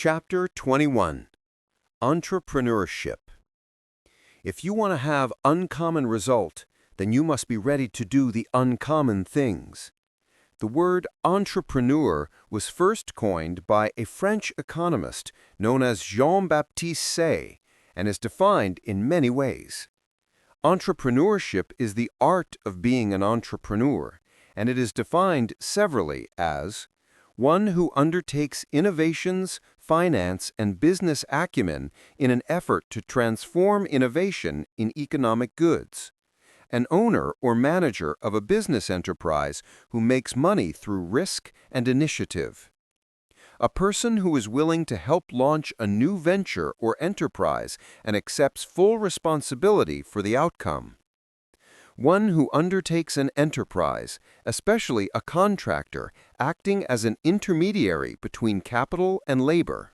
Chapter 21. Entrepreneurship. If you want to have uncommon result, then you must be ready to do the uncommon things. The word entrepreneur was first coined by a French economist known as Jean-Baptiste Say and is defined in many ways. Entrepreneurship is the art of being an entrepreneur, and it is defined severally as one who undertakes innovations, finance, and business acumen in an effort to transform innovation in economic goods. An owner or manager of a business enterprise who makes money through risk and initiative. A person who is willing to help launch a new venture or enterprise and accepts full responsibility for the outcome. One who undertakes an enterprise, especially a contractor, acting as an intermediary between capital and labor.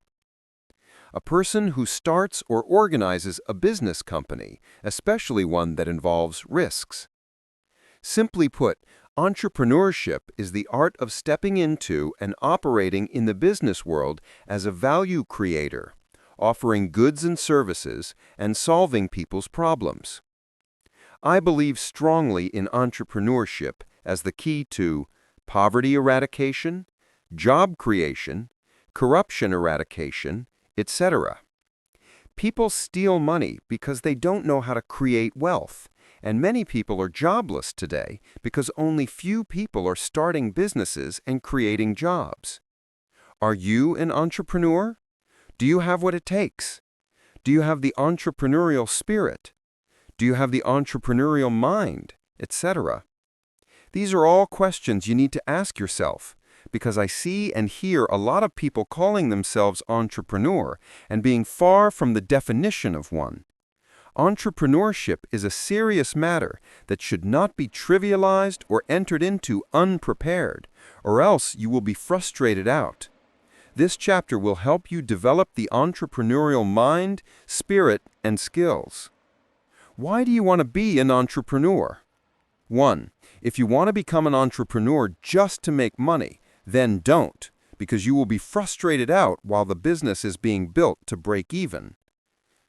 A person who starts or organizes a business company, especially one that involves risks. Simply put, entrepreneurship is the art of stepping into and operating in the business world as a value creator, offering goods and services, and solving people's problems. I believe strongly in entrepreneurship as the key to poverty eradication, job creation, corruption eradication, etc. People steal money because they don't know how to create wealth, and many people are jobless today because only few people are starting businesses and creating jobs. Are you an entrepreneur? Do you have what it takes? Do you have the entrepreneurial spirit? Do you have the entrepreneurial mind, etc.? These are all questions you need to ask yourself, because I see and hear a lot of people calling themselves entrepreneur and being far from the definition of one. Entrepreneurship is a serious matter that should not be trivialized or entered into unprepared, or else you will be frustrated out. This chapter will help you develop the entrepreneurial mind, spirit, and skills. Why do you want to be an entrepreneur? 1. If you want to become an entrepreneur just to make money, then don't, because you will be frustrated out while the business is being built to break even.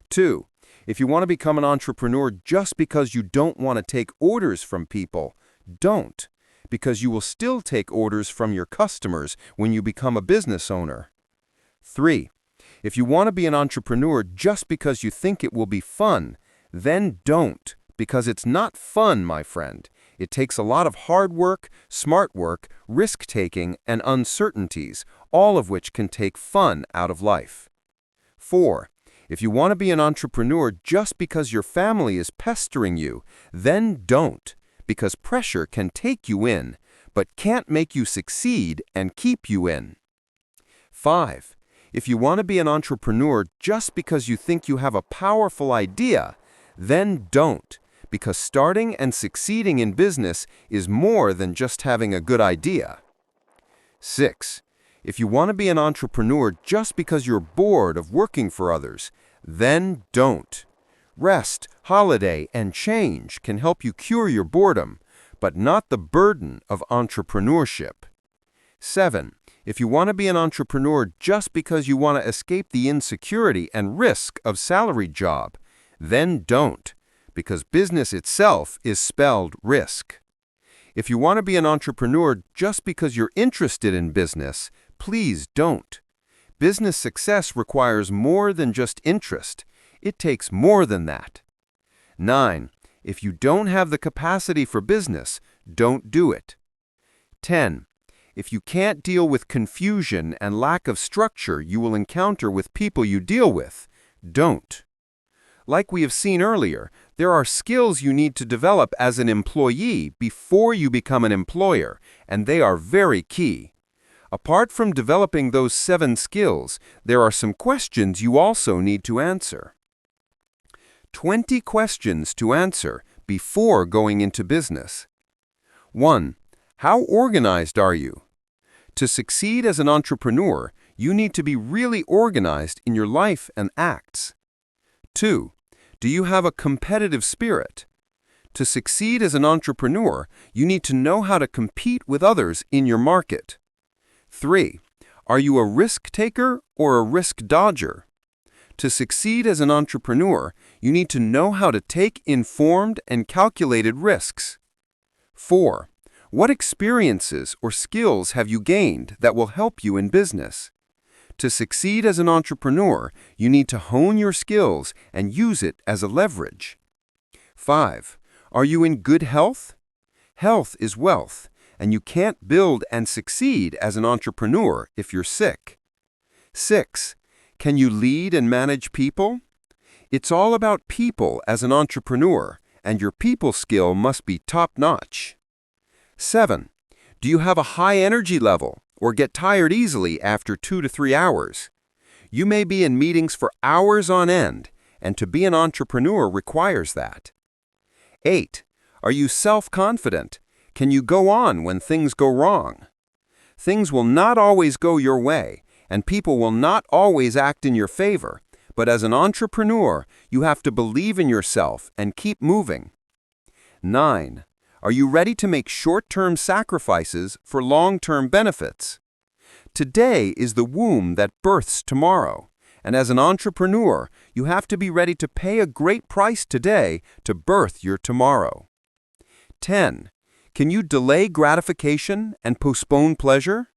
2. If you want to become an entrepreneur just because you don't want to take orders from people, don't, because you will still take orders from your customers when you become a business owner. 3. If you want to be an entrepreneur just because you think it will be fun, then don't, because it's not fun, my friend. It takes a lot of hard work, smart work, risk-taking, and uncertainties, all of which can take fun out of life. 4. If you want to be an entrepreneur just because your family is pestering you, then don't, because pressure can take you in, but can't make you succeed and keep you in. 5. If you want to be an entrepreneur just because you think you have a powerful idea, then don't, because starting and succeeding in business is more than just having a good idea. 6. If you want to be an entrepreneur just because you're bored of working for others, then don't. Rest, holiday, and change can help you cure your boredom, but not the burden of entrepreneurship. 7. If you want to be an entrepreneur just because you want to escape the insecurity and risk of salaried job, then don't, because business itself is spelled risk. If you want to be an entrepreneur just because you're interested in business, please don't. Business success requires more than just interest. It takes more than that. 9. If you don't have the capacity for business, don't do it. 10. If you can't deal with confusion and lack of structure you will encounter with people you deal with, don't. Like we have seen earlier, there are skills you need to develop as an employee before you become an employer, and they are very key. Apart from developing those 7 skills, there are some questions you also need to answer. 20 questions to answer before going into business. 1. How organized are you? To succeed as an entrepreneur, you need to be really organized in your life and acts. 2. Do you have a competitive spirit? To succeed as an entrepreneur, you need to know how to compete with others in your market. 3. Are you a risk taker or a risk dodger? To succeed as an entrepreneur, you need to know how to take informed and calculated risks. 4. What experiences or skills have you gained that will help you in business? To succeed as an entrepreneur, you need to hone your skills and use it as a leverage. 5. Are you in good health? Health is wealth, and you can't build and succeed as an entrepreneur if you're sick. 6. Can you lead and manage people? It's all about people as an entrepreneur, and your people skill must be top-notch. 7. Do you have a high energy level or get tired easily after 2 to 3 hours? You may be in meetings for hours on end, and to be an entrepreneur requires that. 8. Are you self-confident? Can you go on when things go wrong? Things will not always go your way, and people will not always act in your favor, but as an entrepreneur, you have to believe in yourself and keep moving. 9. Are you ready to make short-term sacrifices for long-term benefits? Today is the womb that births tomorrow, and as an entrepreneur, you have to be ready to pay a great price today to birth your tomorrow. 10. Can you delay gratification and postpone pleasure?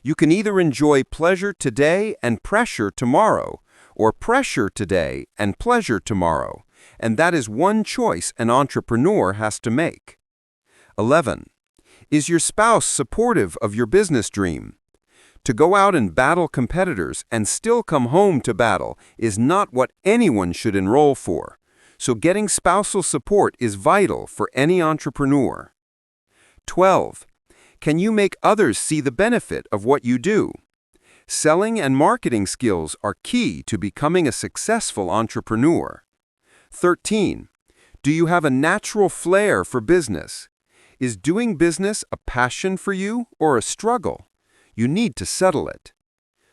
You can either enjoy pleasure today and pressure tomorrow, or pressure today and pleasure tomorrow, and that is one choice an entrepreneur has to make. 11. Is your spouse supportive of your business dream? To go out and battle competitors and still come home to battle is not what anyone should enroll for, so getting spousal support is vital for any entrepreneur. 12. Can you make others see the benefit of what you do? Selling and marketing skills are key to becoming a successful entrepreneur. 13. Do you have a natural flair for business? Is doing business a passion for you or a struggle? You need to settle it.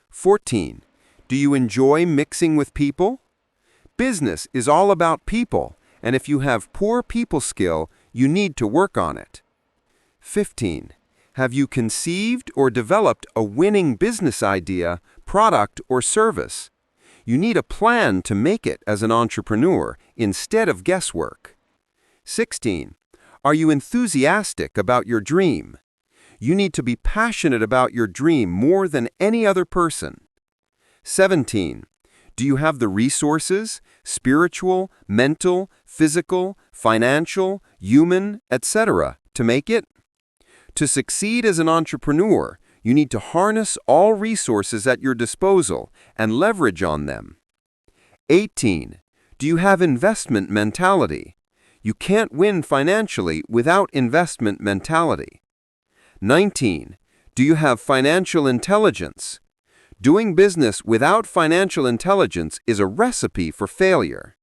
14. Do you enjoy mixing with people? Business is all about people, and if you have poor people skill, you need to work on it. 15. Have you conceived or developed a winning business idea, product, or service? You need a plan to make it as an entrepreneur instead of guesswork. 16. Are you enthusiastic about your dream? You need to be passionate about your dream more than any other person. 17. Do you have the resources, spiritual, mental, physical, financial, human, etc., to make it? To succeed as an entrepreneur, you need to harness all resources at your disposal and leverage on them. 18. Do you have investment mentality? You can't win financially without investment mentality. 19. Do you have financial intelligence? Doing business without financial intelligence is a recipe for failure.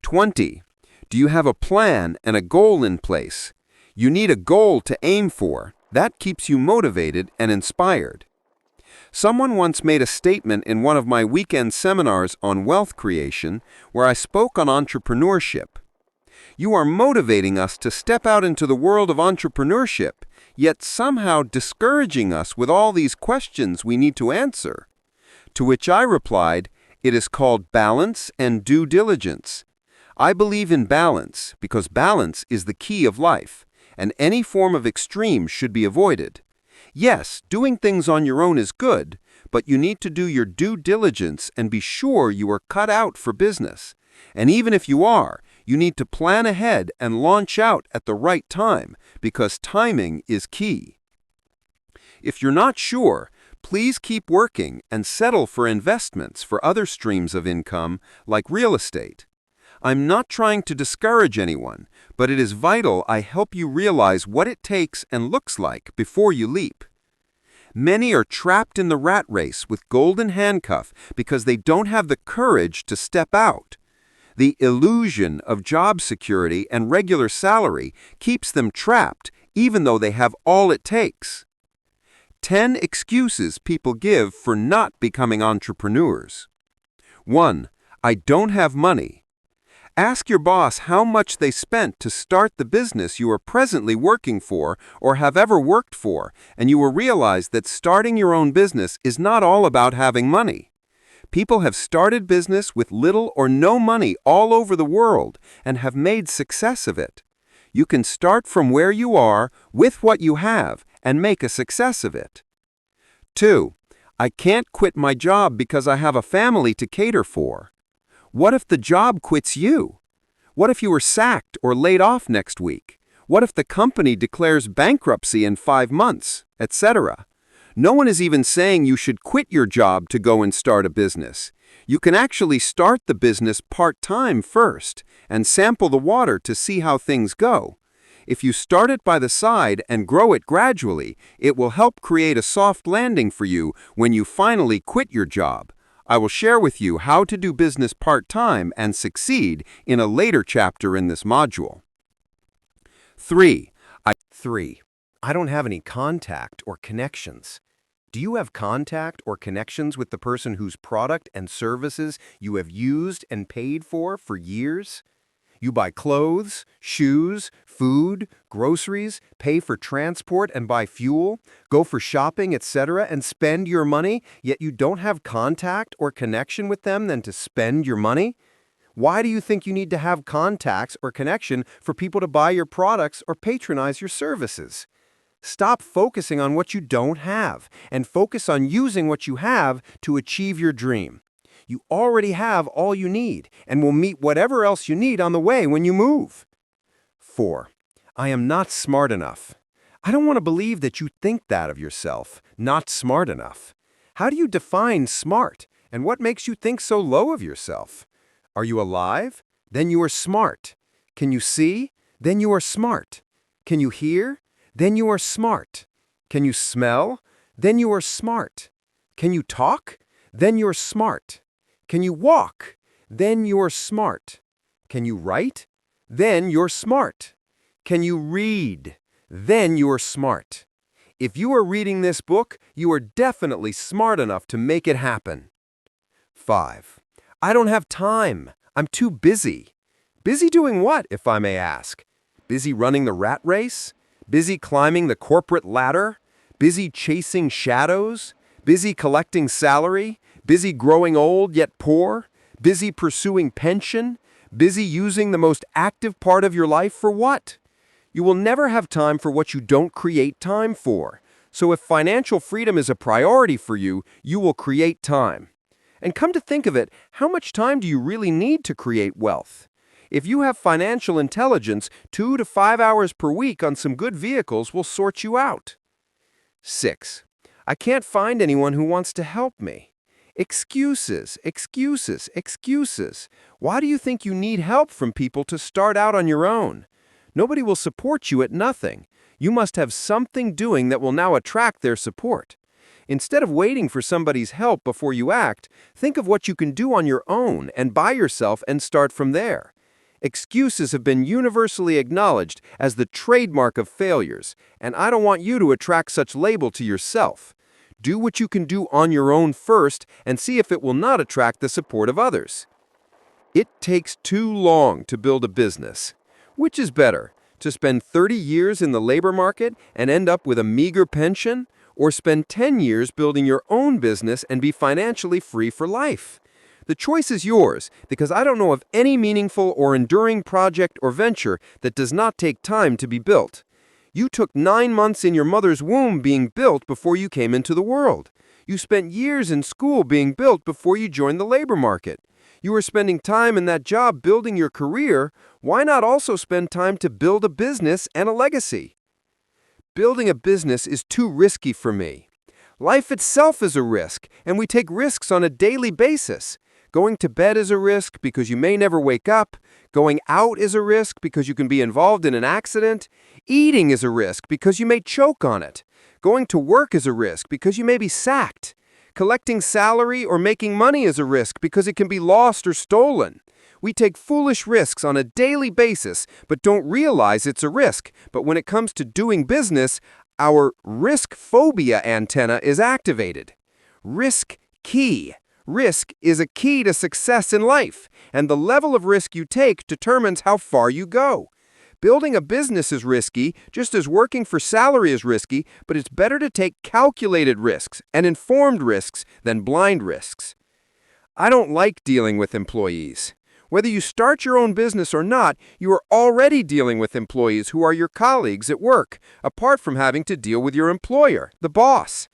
20. Do you have a plan and a goal in place? You need a goal to aim for. That keeps you motivated and inspired. Someone once made a statement in one of my weekend seminars on wealth creation where I spoke on entrepreneurship. You are motivating us to step out into the world of entrepreneurship, yet somehow discouraging us with all these questions we need to answer. To which I replied, it is called balance and due diligence. I believe in balance because balance is the key of life, and any form of extreme should be avoided. Yes, doing things on your own is good, but you need to do your due diligence and be sure you are cut out for business. And even if you are, you need to plan ahead and launch out at the right time, because timing is key. If you're not sure, please keep working and settle for investments for other streams of income like real estate. I'm not trying to discourage anyone, but it is vital I help you realize what it takes and looks like before you leap. Many are trapped in the rat race with golden handcuff because they don't have the courage to step out. The illusion of job security and regular salary keeps them trapped even though they have all it takes. 10 excuses people give for not becoming entrepreneurs. 1. I don't have money. Ask your boss how much they spent to start the business you are presently working for or have ever worked for, and you will realize that starting your own business is not all about having money. People have started business with little or no money all over the world and have made success of it. You can start from where you are with what you have and make a success of it. 2. I can't quit my job because I have a family to cater for. What if the job quits you? What if you were sacked or laid off next week? What if the company declares bankruptcy in 5 months, etc.? No one is even saying you should quit your job to go and start a business. You can actually start the business part-time first and sample the water to see how things go. If you start it by the side and grow it gradually, it will help create a soft landing for you when you finally quit your job. I will share with you how to do business part-time and succeed in a later chapter in this module. 3. I don't have any contact or connections. Do you have contact or connections with the person whose product and services you have used and paid for years? You buy clothes, shoes, food, groceries, pay for transport and buy fuel, go for shopping, etc., and spend your money, yet you don't have contact or connection with them than to spend your money? Why do you think you need to have contacts or connection for people to buy your products or patronize your services? Stop focusing on what you don't have and focus on using what you have to achieve your dream. You already have all you need and will meet whatever else you need on the way when you move. 4. I am not smart enough. I don't want to believe that you think that of yourself, not smart enough. How do you define smart, and what makes you think so low of yourself? Are you alive? Then you are smart. Can you see? Then you are smart. Can you hear? Then you are smart. Can you smell? Then you are smart. Can you talk? Then you're smart. Can you walk? Then you're smart. Can you write? Then you're smart. Can you read? Then you're smart. If you are reading this book, you are definitely smart enough to make it happen. 5. I don't have time. I'm too busy. Busy doing what, if I may ask? Busy running the rat race? Busy climbing the corporate ladder? Busy chasing shadows? Busy collecting salary? Busy growing old yet poor? Busy pursuing pension? Busy using the most active part of your life for what? You will never have time for what you don't create time for. So if financial freedom is a priority for you, you will create time. And come to think of it, how much time do you really need to create wealth? If you have financial intelligence, 2 to 5 hours per week on some good vehicles will sort you out. 6. I can't find anyone who wants to help me. Excuses, excuses, excuses. Why do you think you need help from people to start out on your own? Nobody will support you at nothing. You must have something doing that will now attract their support. Instead of waiting for somebody's help before you act, think of what you can do on your own and by yourself and start from there. Excuses have been universally acknowledged as the trademark of failures, and I don't want you to attract such label to yourself. Do what you can do on your own first and see if it will not attract the support of others. It takes too long to build a business. Which is better, to spend 30 years in the labor market and end up with a meager pension, or spend 10 years building your own business and be financially free for life? The choice is yours, because I don't know of any meaningful or enduring project or venture that does not take time to be built. You took 9 months in your mother's womb being built before you came into the world. You spent years in school being built before you joined the labor market. You are spending time in that job building your career. Why not also spend time to build a business and a legacy? Building a business is too risky for me. Life itself is a risk, and we take risks on a daily basis. Going to bed is a risk because you may never wake up. Going out is a risk because you can be involved in an accident. Eating is a risk because you may choke on it. Going to work is a risk because you may be sacked. Collecting salary or making money is a risk because it can be lost or stolen. We take foolish risks on a daily basis but don't realize it's a risk. But when it comes to doing business, our risk phobia antenna is activated. Risk key. Risk is a key to success in life, and the level of risk you take determines how far you go. Building a business is risky, just as working for salary is risky, but it's better to take calculated risks and informed risks than blind risks. I don't like dealing with employees. Whether you start your own business or not, you are already dealing with employees who are your colleagues at work, apart from having to deal with your employer, the boss.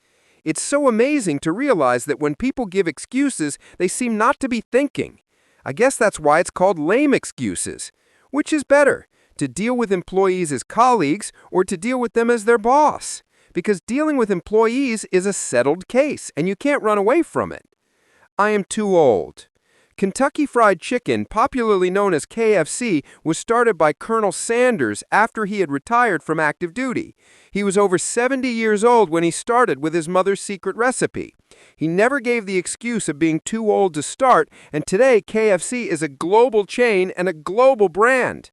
It's so amazing to realize that when people give excuses, they seem not to be thinking. I guess that's why it's called lame excuses. Which is better, to deal with employees as colleagues or to deal with them as their boss? Because dealing with employees is a settled case, and you can't run away from it. I am too old. Kentucky Fried Chicken, popularly known as KFC, was started by Colonel Sanders after he had retired from active duty. He was over 70 years old when he started with his mother's secret recipe. He never gave the excuse of being too old to start, and today KFC is a global chain and a global brand.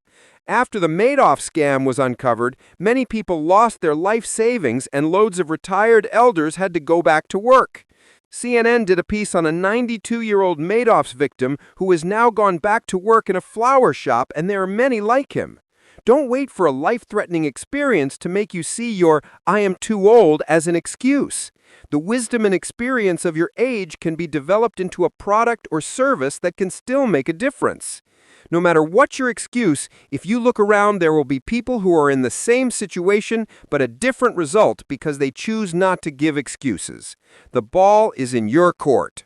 After the Madoff scam was uncovered, many people lost their life savings and loads of retired elders had to go back to work. CNN did a piece on a 92-year-old Madoff's victim who has now gone back to work in a flower shop, and there are many like him. Don't wait for a life-threatening experience to make you see your "I am too old" as an excuse. The wisdom and experience of your age can be developed into a product or service that can still make a difference. No matter what your excuse, if you look around, there will be people who are in the same situation but a different result because they choose not to give excuses. The ball is in your court.